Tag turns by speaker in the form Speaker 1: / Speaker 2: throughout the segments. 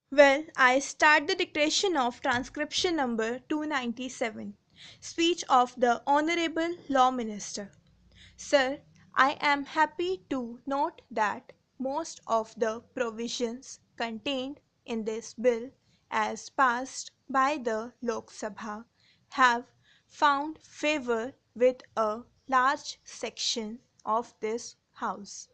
Speaker 1: Well, I start the dictation of transcription number 297, speech of the Honorable Law Minister. Sir, I am happy to note that most of the provisions contained in this bill, as passed by the Lok Sabha, have found favor with a large section of this House.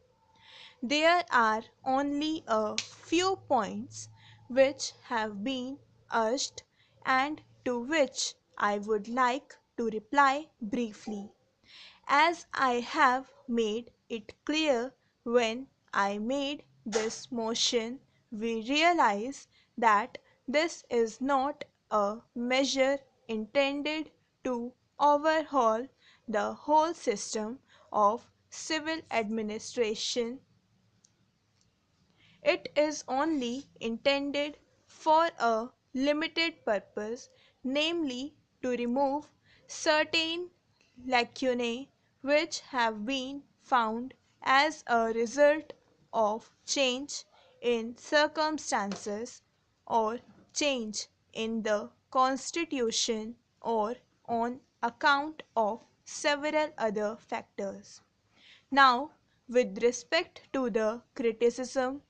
Speaker 1: There are only a few points which have been urged and to which I would like to reply briefly. As I have made it clear when I made this motion, we realize that this is not a measure intended to overhaul the whole system of civil administration. It is only intended for a limited purpose, namely to remove certain lacunae which have been found as a result of change in circumstances or change in the constitution or on account of several other factors. Now, with respect to the criticism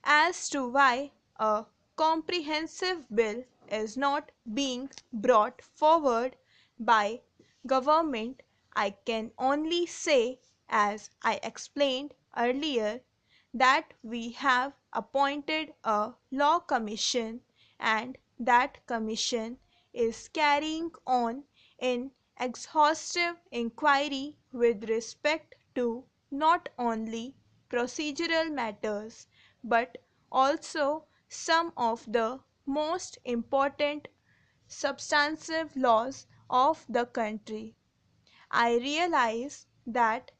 Speaker 1: as to why a comprehensive bill is not being brought forward by government, I can only say, as I explained earlier, that we have appointed a law commission and that commission is carrying on an exhaustive inquiry with respect to not only procedural matters but also some of the most important substantive laws of the country. I realize that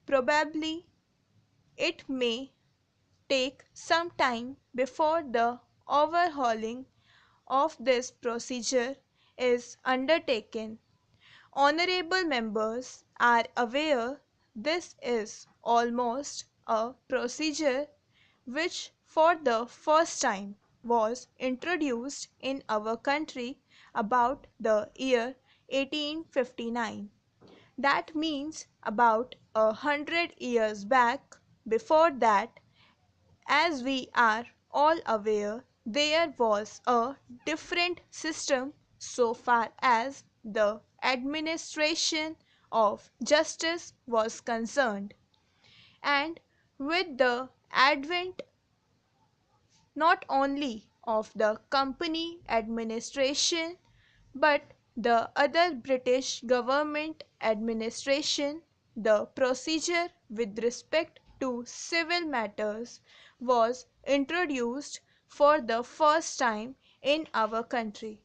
Speaker 1: probably it may take some time before the overhauling of this procedure is undertaken. Honorable members are aware this is almost a procedure which for the first time was introduced in our country about the year 1859. That means about 100 years back. Before that, as we are all aware, there was a different system so far as the administration of justice was concerned. And with the advent not only of the company administration but the other British government administration, the procedure with respect to civil matters was introduced for the first time in our country.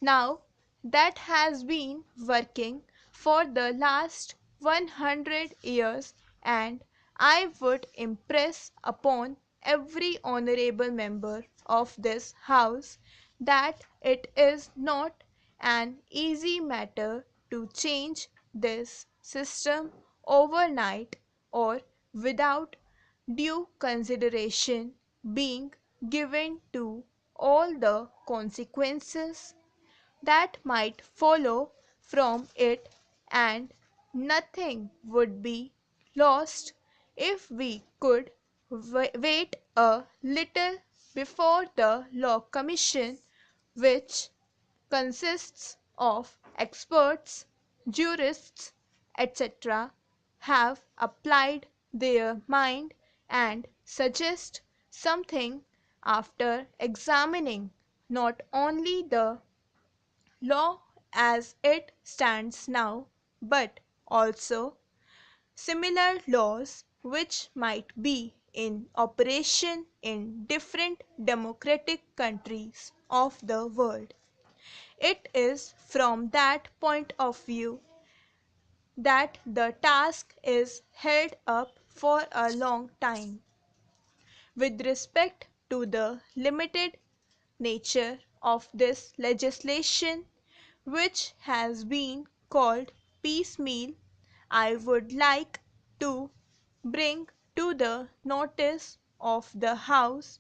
Speaker 1: Now, that has been working for the last 100 years, and I would impress upon every honorable member of this House that it is not an easy matter to change this system overnight or without due consideration being given to all the consequences that might follow from it, and nothing would be lost if we could wait a little before the Law Commission, which consists of experts, jurists, etc., have applied their mind and suggest something after examining not only the law as it stands now, but also similar laws which might be in operation in different democratic countries of the world. It is from that point of view that the task is held up for a long time. With respect to the limited nature of this legislation, which has been called piecemeal, I would like to bring to the notice of the House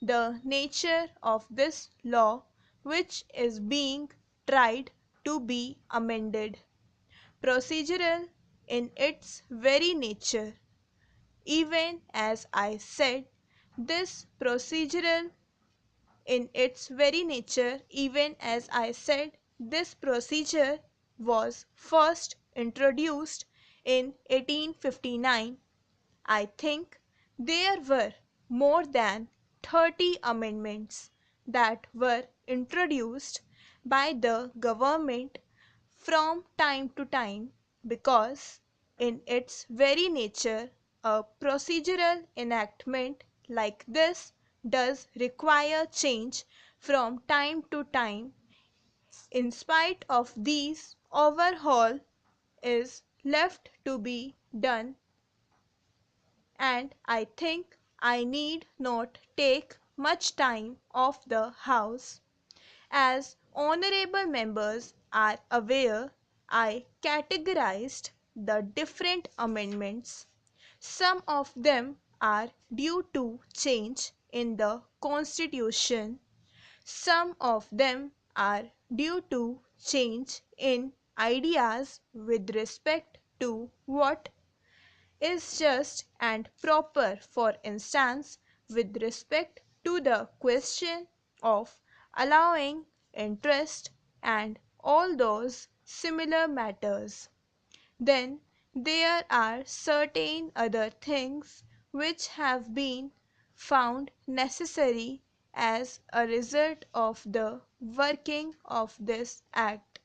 Speaker 1: the nature of this law which is being tried to be amended. Procedural in its very nature, even as I said, this procedural in its very nature, even as I said, this procedure was first introduced in 1859. I think there were more than 30 amendments that were introduced by the government from time to time because, in its very nature, a procedural enactment like this does require change from time to time. In spite of these, overhaul is left to be done, and I think I need not take much time of the House. As honorable members are aware, I categorized the different amendments. Some of them are due to change in the Constitution. Some of them are due to change in ideas with respect to what is just and proper, for instance, with respect to the question of allowing interest and all those similar matters. Then there are certain other things which have been found necessary as a result of the working of this Act.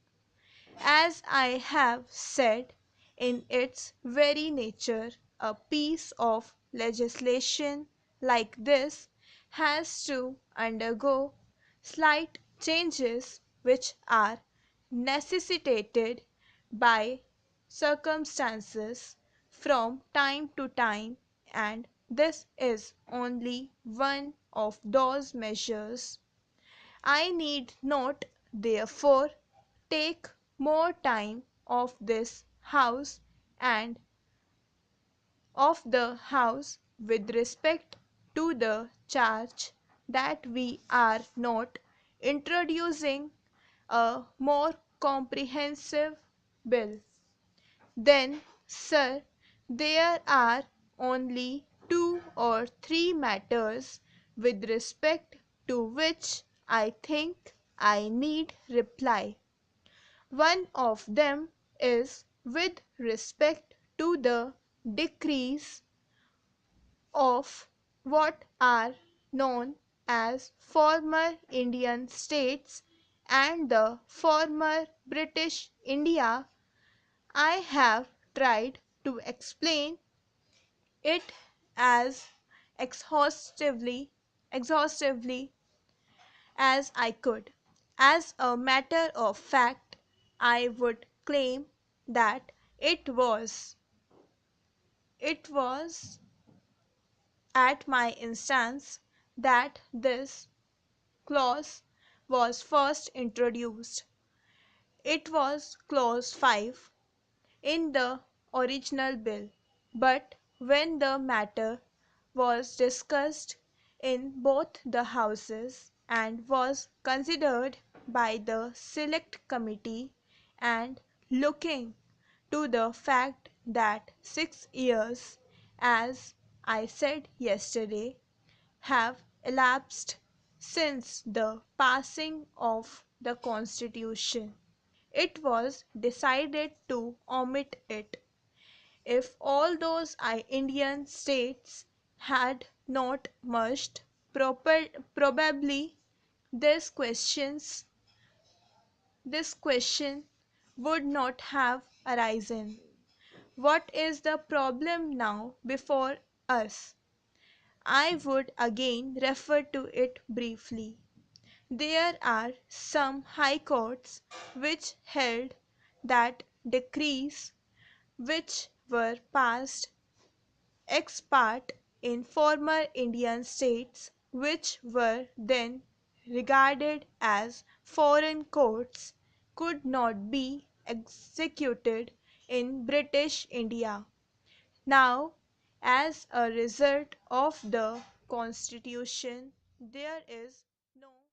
Speaker 1: As I have said, in its very nature, a piece of legislation like this has to undergo slight changes which are necessitated by circumstances from time to time, and this is only one of those measures. I need not, therefore, take more time of this House and of the House with respect to the charge that we are not introducing a more comprehensive bill. Then, sir, there are only two or three matters with respect to which I think I need reply. One of them is with respect to the decrees of what are known as former Indian states and the former British India. I have tried to explain it as exhaustively as I could. As a matter of fact, I would claim that it was at my instance that this clause was first introduced. It was clause 5 in the original bill, but when the matter was discussed in both the houses and was considered by the select committee, and looking to the fact that 6 years, as I said yesterday, have elapsed since the passing of the Constitution, it was decided to omit it. If all those Indian states had not merged, probably this questions this question would not have arisen. What is the problem now before us? I would again refer to it briefly. There are some high courts which held that decrees which were passed ex parte in former Indian states, which were then regarded as foreign courts, could not be executed in British India. Now, as a result of the Constitution There is no